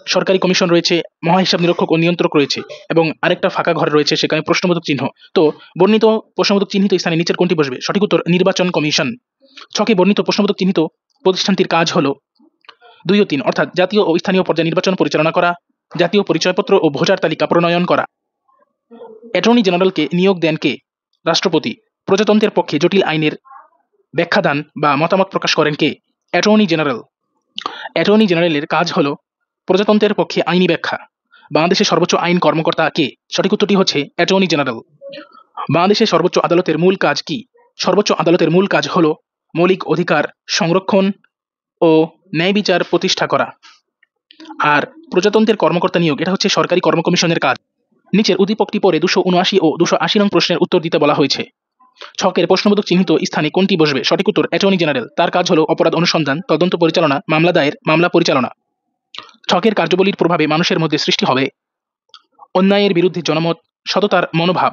সরকারি কমিশন রয়েছে, মহাহিসাব নিরীক্ষক ও নিয়ন্ত্রক রয়েছে এবং আরেকটা ফাঁকা ঘর রয়েছে, সেখানে প্রশ্নবোধক চিহ্ন। তো বর্ণিত প্রশ্নবোধক চিহ্নিত স্থানে নিচের কোনটি বসবে? সঠিক উত্তর নির্বাচন কমিশন। ছকে বর্ণিত প্রশ্নবোধক চিহ্নিত প্রতিষ্ঠানটির কাজ হলো 2 ও 3 অর্থাৎ জাতীয় ও স্থানীয় পর্যায়ে নির্বাচন পরিচালনা করা, জাতীয় পরিচয়পত্র ও ভোটার তালিকা প্রণয়ন করা। অ্যাটর্নি জেনারেলকে নিয়োগ দেন কে? রাষ্ট্রপতি। প্রজাতন্ত্রের পক্ষে জটিল আইনের ব্যাখ্যাদান বা মতামত প্রকাশ করেন কে? Attorney general. অ্যাটর্নি জেনারেলের কাজ হলো প্রজাতন্ত্রের পক্ষে আইনি ব্যাখ্যা। বাংলাদেশের সর্বোচ্চ আইন কর্মকর্তা কে? সঠিক উত্তরটি হচ্ছে অ্যাটর্নি জেনারেল। বাংলাদেশের সর্বোচ্চ আদালতের মূল কাজ কি? সর্বোচ্চ আদালতের মূল কাজ হলো মৌলিক অধিকার সংরক্ষণ ও ন্যায় বিচার প্রতিষ্ঠা করা। আর প্রজাতন্ত্রের কর্মকর্তা নিয়োগ, এটা হচ্ছে সরকারি কর্ম কমিশনের কাজ। নিচের উদ্দীপকটি পরে 279 ও 280 নং প্রশ্নের উত্তর দিতে বলা হয়েছে। ছকের প্রশ্নবোধক চিহ্নিত স্থানে কোনটি বসবে? সঠিক উত্তর অ্যাটর্নি জেনারেল। তার কাজ হলো অপরাধ অনুসন্ধান, তদন্ত পরিচালনা, মামলা দায়ের, মামলা পরিচালনা। ছকের কার্যাবলীর প্রভাবে মানুষের মধ্যে সৃষ্টি হবে অন্যায়ের বিরুদ্ধে জনমত, সততার মনোভাব।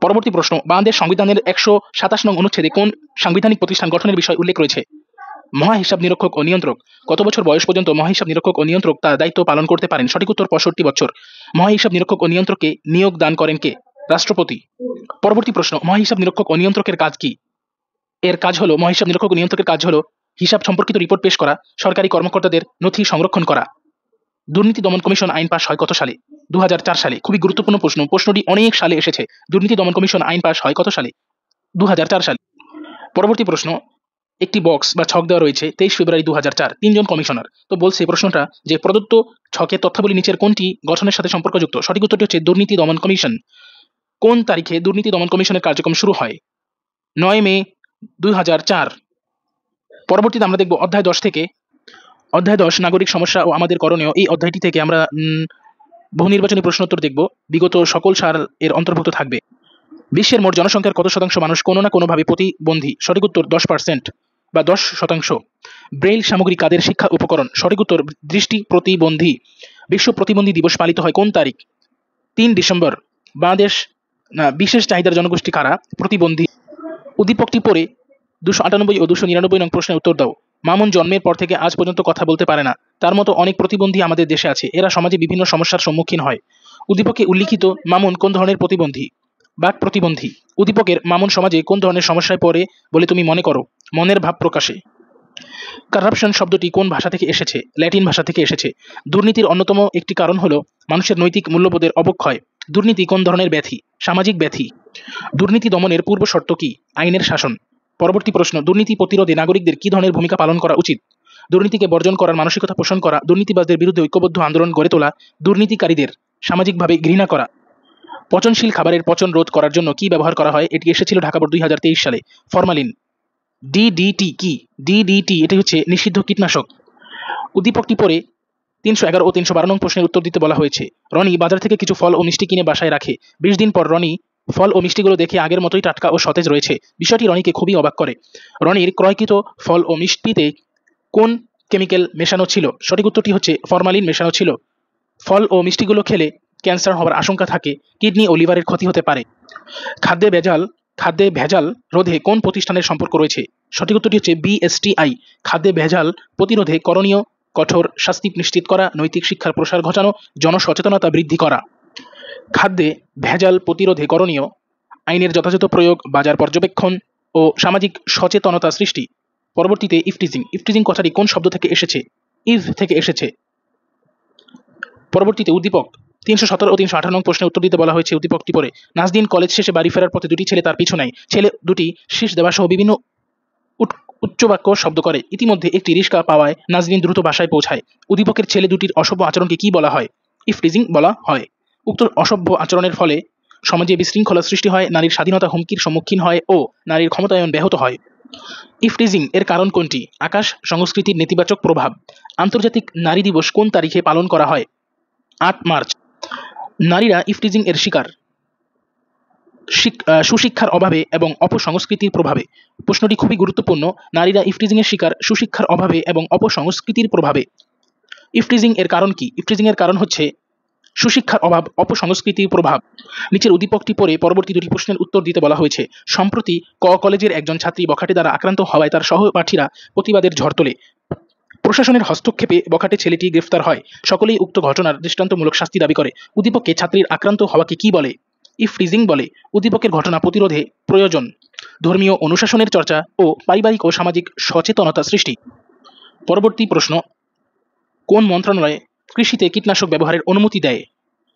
পরবর্তী প্রশ্ন, বাংলাদেশ সংবিধানের 127 নং অনুচ্ছেদে কোন সাংবিধানিক প্রতিষ্ঠান গঠনের বিষয় উল্লেখ রয়েছে? মহাহিসাব নিরীক্ষক ও নিয়ন্ত্রক। কত বছর বয়স পর্যন্ত মহাহিসাব নিরীক্ষক ও নিয়ন্ত্রক তার দায়িত্ব পালন করতে পারেন? সঠিক উত্তর 65 বছর। মহাহিসাব নিরীক্ষক ও নিয়ন্ত্রককে নিয়োগ দান করেন কে? রাষ্ট্রপতি। পরবর্তী প্রশ্ন, মহাহিসাব নিরীক্ষক ও নিয়ন্ত্রকের কাজ কি? এর কাজ হলো মহাহিসাব নিরীক্ষক ও নিয়ন্ত্রকের কাজ হলো হিসাব সম্পর্কিত রিপোর্ট পেশ করা, সরকারি কর্মকর্তাদের নথি সংরক্ষণ করা। দুর্নীতি দমন কমিশন আইন পাস হয় কত সালে? 2004 সালে। খুবই গুরুত্বপূর্ণ প্রশ্ন, প্রশ্নটি অনেক সালে এসেছে। দুর্নীতি দমন কমিশন আইন পাস হয় কত সালে? 2004 সালে। পরবর্তী প্রশ্ন, একটি বক্স বা ছক দেওয়া রয়েছে 23 ফেব্রুয়ারি 2004, 3 জন কমিশনার। তো বলছে প্রশ্নটা যে প্রদত্ত ছকের তথ্যাবলী নিচের কোনটি গঠনের সাথে সম্পর্কযুক্ত? সঠিক উত্তরটি হচ্ছে দুর্নীতি দমন কমিশন। কোন তারিখে দুর্নীতি দমন কমিশনের কার্যক্রম শুরু হয়? 9 মে 2004। পরবর্তীতে আমরা দেখব অধ্যায় 10 থেকে। অধ্যায় 10 নাগরিক সমস্যা ও আমাদের করণীয়। এই অধ্যায়টি থেকে আমরা বহু নির্বাচনী প্রশ্নোত্তর দেখব। বিগত সকল সাল এর অন্তর্ভুক্ত থাকবে। বিশ্বের মোট জনসংখ্যার কত শতাংশ মানুষ কোনো না কোনোভাবে প্রতিবন্ধী? সঠিক উত্তর 10% বা 10%। ব্রেইল সামগ্রী কাদের শিক্ষা উপকরণ? সঠিক উত্তর দৃষ্টি প্রতিবন্ধী। বিশ্ব প্রতিবন্ধী দিবস পালিত হয় কোন তারিখ? 3 ডিসেম্বর। বাংলাদেশ বিশেষ চাহিদার জনগোষ্ঠী কারা? প্রতিবন্ধী। উদ্দীপকটি পড়ে 298 ও 299 নং প্রশ্নের উত্তর দাও। মামুন জন্মের পর থেকে আজ পর্যন্ত কথা বলতে পারে না। তার মতো অনেক প্রতিবন্ধী আমাদের দেশে আছে। এরা সমাজে বিভিন্ন সমস্যার সম্মুখীন হয়। উদ্দীপকে উল্লিখিত মামুন কোন ধরনের প্রতিবন্ধী? বাক প্রতিবন্ধী। উদ্দীপকের মামুন সমাজে কোন ধরনের সমস্যায় পড়ে বলে তুমি মনে করো? মনের ভাব প্রকাশে। কারাপশন শব্দটি কোন ভাষা থেকে এসেছে? ল্যাটিন ভাষা থেকে এসেছে। দুর্নীতির অন্যতম একটি কারণ হলো মানুষের নৈতিক মূল্যবোধের অবক্ষয়। দুর্নীতি কোন ধরনের ব্যাধি? সামাজিক ব্যাধি। দুর্নীতি দমনের পূর্ব শর্ত কি? আইনের শাসন। পরবর্তী প্রশ্ন, দুর্নীতি প্রতিরোধে নাগরিকদের কি ধরনের ভূমিকা পালন করা উচিত? দুর্নীতিকে বর্জন করার মানসিকতা পোষণ করা, দুর্নীতিবাজদের বিরুদ্ধে ঐক্যবদ্ধ আন্দোলন গড়ে তোলা, দুর্নীতিকারীদের সামাজিকভাবে ঘৃণা করা। পচনশীল খাবারের পচন রোধ করার জন্য কি ব্যবহার করা হয়? এটি এসেছিল ঢাকা বোর্ড 2023 সালে। ফরমালিন। ডিডিটি কি? ডিডিটি এটি হচ্ছে নিষিদ্ধ কীটনাশক। উদ্দীপকটি পড়ে 311 ও 312 নং প্রশ্নের উত্তর দিতে বলা হয়েছে। রনি বাজার থেকে কিছু ফল ও মিষ্টি কিনে বাসায় রাখে। 20 দিন পর রনি ফল ও মিষ্টিগুলো দেখে আগের মতোই টাটকা ও সতেজ রয়েছে। বিষয়টি রনিকে খুবই অবাক করে। রনির ক্রয়কৃত ফল ও মিষ্টিতে কোন কেমিক্যাল মেশানো ছিল? সঠিক উত্তরটি হচ্ছে ফরমালিন মেশানো ছিল। ফল ও মিষ্টিগুলো খেলে ক্যান্সার হওয়ার আশঙ্কা থাকে, কিডনি ও লিভারের ক্ষতি হতে পারে। খাদ্যে ভেজাল রোধে কোন প্রতিষ্ঠানের সম্পর্ক রয়েছে? সঠিক উত্তরটি হচ্ছে বিএসটিআই। খাদ্যে ভেজাল প্রতিরোধে করণীয় কঠোর শাস্তি নিশ্চিত করা, নৈতিক শিক্ষার প্রসার ঘটানো, জনসচেতনতা বৃদ্ধি করা। খাদ্যে ভেজাল প্রতিরোধে করণীয় আইনের যথাযথ প্রয়োগ, বাজার পর্যবেক্ষণ ও সামাজিক সচেতনতা সৃষ্টি। পরবর্তীতে ইফটিজিং। ইফটিজিং কথাটি কোন শব্দ থেকে এসেছে? ইভ থেকে এসেছে। পরবর্তীতে উদ্দীপক 317 ও 318 নং প্রশ্নের উত্তর দিতে বলা হয়েছে। উদ্দীপকটি পড়ে নাজদিন কলেজ শেষে বাড়ি ফেরার পথে দুটি ছেলে তার পিছু নেয়। ছেলে দুটি শীষ দেওয়া সহ বিভিন্ন উচ্চবাক্য শব্দ করে। ইতিমধ্যে একটি রিস্কা পাওয়ায় নাজদিন দ্রুত বাসায় পৌঁছায়। উদ্দীপকের ছেলে দুটির অসভ্য আচরণকে কি বলা হয়? ইফটিজিং বলা হয়। উক্ত অসভ্য আচরণের ফলে সমাজে বিশৃঙ্খলা সৃষ্টি হয়, নারীর স্বাধীনতা হুমকির সম্মুখীন হয় ও নারীর ক্ষমতায়ন ব্যাহত হয়। ইফটিজিং এর কারণ কোনটি? আকাশ সংস্কৃতির নেতিবাচক প্রভাব। আন্তর্জাতিক নারী দিবস কোন তারিখে পালন করা হয়? 8 মার্চ। নারীরা ইফটিজিং এর শিকার সুশিক্ষার অভাবে এবং অপসংস্কৃতির প্রভাবে। প্রশ্নটি খুবই গুরুত্বপূর্ণ। নারীরা ইফটিজিং এর শিকার সুশিক্ষার অভাবে এবং অপসংস্কৃতির প্রভাবে। ইফটিজিং এর কারণ কি? ইফটিজিং এর কারণ হচ্ছে সুশিক্ষার অভাব, অপসংস্কৃতির প্রভাব। নিচের উদ্দীপকটি পড়ে পরবর্তী দুটি প্রশ্নের উত্তর দিতে বলা হয়েছে। সম্প্রতি কলেজের একজন ছাত্রী বখাটে দ্বারা আক্রান্ত হওয়ায় তার সহপাঠীরা প্রতিবাদের ঝড় তোলে। প্রশাসনের হস্তক্ষেপে বখাটে ছেলেটি গ্রেফতার হয়। সকলেই উক্ত ঘটনার দৃষ্টান্তমূলক শাস্তি দাবি করে। উদ্দীপকে ছাত্রীর আক্রান্ত হওয়াকে কি বলে? ইফটিজিং বলে। উদ্দীপকের ঘটনা প্রতিরোধে প্রয়োজন ধর্মীয় অনুশাসনের চর্চা ও পারিবারিক ও সামাজিক সচেতনতা সৃষ্টি। পরবর্তী প্রশ্ন, কোন মন্ত্রণালয় কৃষিতে কীটনাশক ব্যবহারের অনুমতি দেয়?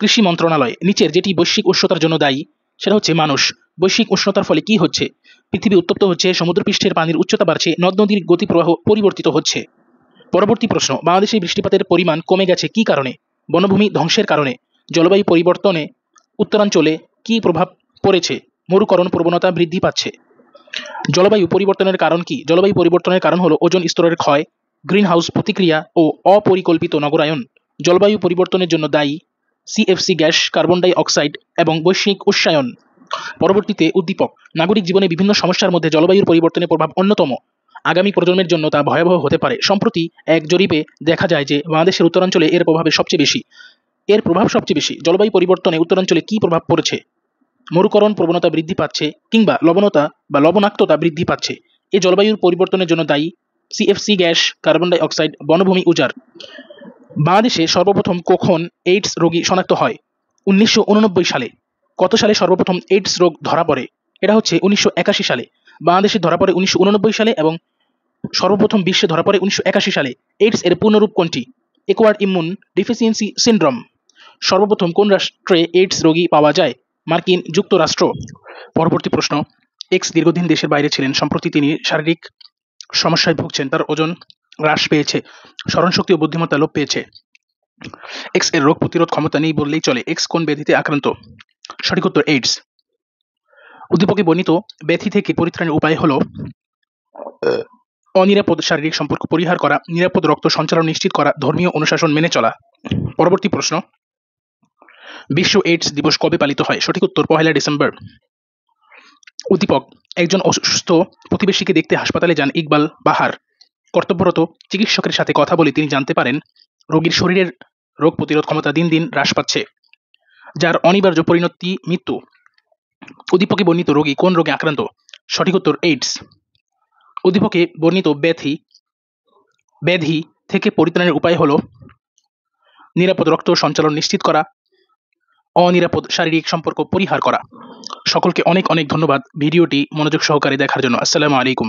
কৃষি মন্ত্রণালয়। নিচের যেটি বৈশ্বিক উষ্ণতার জন্য দায়ী সেটা হচ্ছে মানুষ। বৈশ্বিক উষ্ণতার ফলে কি হচ্ছে? পৃথিবী উত্তপ্ত হচ্ছে, সমুদ্রপৃষ্ঠের পানির উচ্চতা বাড়ছে, নদ নদীর গতিপ্রবাহ পরিবর্তিত হচ্ছে। পরবর্তী প্রশ্ন, বাংলাদেশে বৃষ্টিপাতের পরিমাণ কমে গেছে কি কারণে? বনভূমি ধ্বংসের কারণে। জলবায়ু পরিবর্তনে উত্তরাঞ্চলে কি প্রভাব পড়েছে? মরুকরণ প্রবণতা বৃদ্ধি পাচ্ছে। জলবায়ু পরিবর্তনের কারণ কি? জলবায়ু পরিবর্তনের কারণ হলো ওজোন স্তরের ক্ষয়, গ্রিনহাউস প্রতিক্রিয়া ও অপরিকল্পিত নগরায়ন। জলবায়ু পরিবর্তনের জন্য দায়ী CFC gas, carbon die oxide এবং বৈশ্বিক উষ্ণায়ন। পরবর্তীতে উদ্দীপক, নাগরিক জীবনে বিভিন্ন সমস্যার মধ্যে জলবায়ুর পরিবর্তনের প্রভাব অন্যতম। আগামী প্রজন্মের জন্য তা ভয়াবহ হতে পারে। সম্প্রতি এক জরিপে দেখা যায় যে বাংলাদেশের উত্তরাঞ্চলে এর প্রভাব সবচেয়ে বেশি। জলবায়ু পরিবর্তনে উত্তরাঞ্চলে কি প্রভাব পড়েছে? মরুকরণ প্রবণতা বৃদ্ধি পাচ্ছে কিংবা লবণাক্ততা বৃদ্ধি পাচ্ছে। এই জলবায়ুর পরিবর্তনের জন্য দায়ী CFC gas, carbon die oxide, বনভূমি উজাড়। বাংলাদেশে সর্বপ্রথম কখন এইডস রোগী শনাক্ত হয়? 1989 সালে। কত সালে সর্বপ্রথম এইডস রোগ ধরা পড়ে? এটা হচ্ছে 1981 সালে। বাংলাদেশে ধরা পড়ে 1989 সালে এবং সর্বপ্রথম বিশ্বে ধরা পড়ে 1981 সালে। এইডস এর পূর্ণরূপ কোনটি? Acquired immune deficiency syndrome. সর্বপ্রথম কোন রাষ্ট্রে এইডস রোগী পাওয়া যায়? মার্কিন যুক্তরাষ্ট্র। পরবর্তী প্রশ্ন, এক্স দীর্ঘদিন দেশের বাইরে ছিলেন। সম্প্রতি তিনি শারীরিক সমস্যায় ভুগছেন, তার ওজন হ্রাস পেয়েছে, স্মরণশক্তি ও বুদ্ধিমত্তা লোপ পেয়েছে। এক্স এর রোগ প্রতিরোধ ক্ষমতা নেই বললেই চলে। এক্স কোন ব্যাধিতে আক্রান্ত? সঠিক উত্তর এইডস। উদ্দীপকে বর্ণিত ব্যাধি থেকে পরিত্রাণের উপায় হলো অনিরাপদ শারীরিক সম্পর্ক পরিহার করা, নিরাপদ রক্ত সঞ্চালন নিশ্চিত করা, ধর্মীয় অনুশাসন মেনে চলা। পরবর্তী প্রশ্ন, বিশ্ব এইডস দিবস কবে পালিত হয়? সঠিক উত্তর 1 ডিসেম্বর। উদ্দীপক, একজন অসুস্থ প্রতিবেশীকে দেখতে হাসপাতালে যান ইকবাল বাহার। কর্তব্যরত চিকিৎসকের সাথে কথা বলে তিনি জানতে পারেন রোগীর শরীরের রোগ প্রতিরোধ ক্ষমতা দিন দিন হ্রাস পাচ্ছে, যার অনিবার্য পরিণতি মৃত্যু। উদ্দীপকে বর্ণিত রোগী কোন রোগে আক্রান্ত? সঠিক উত্তর এইডস। উদ্দীপকে বর্ণিত ব্যাধি থেকে পরিত্রাণের উপায় হলো নিরাপদ রক্ত সঞ্চালন নিশ্চিত করা, অনিরাপদ শারীরিক সম্পর্ক পরিহার করা। সকলকে অনেক অনেক ধন্যবাদ ভিডিওটি মনোযোগ সহকারে দেখার জন্য। আসসালামু আলাইকুম।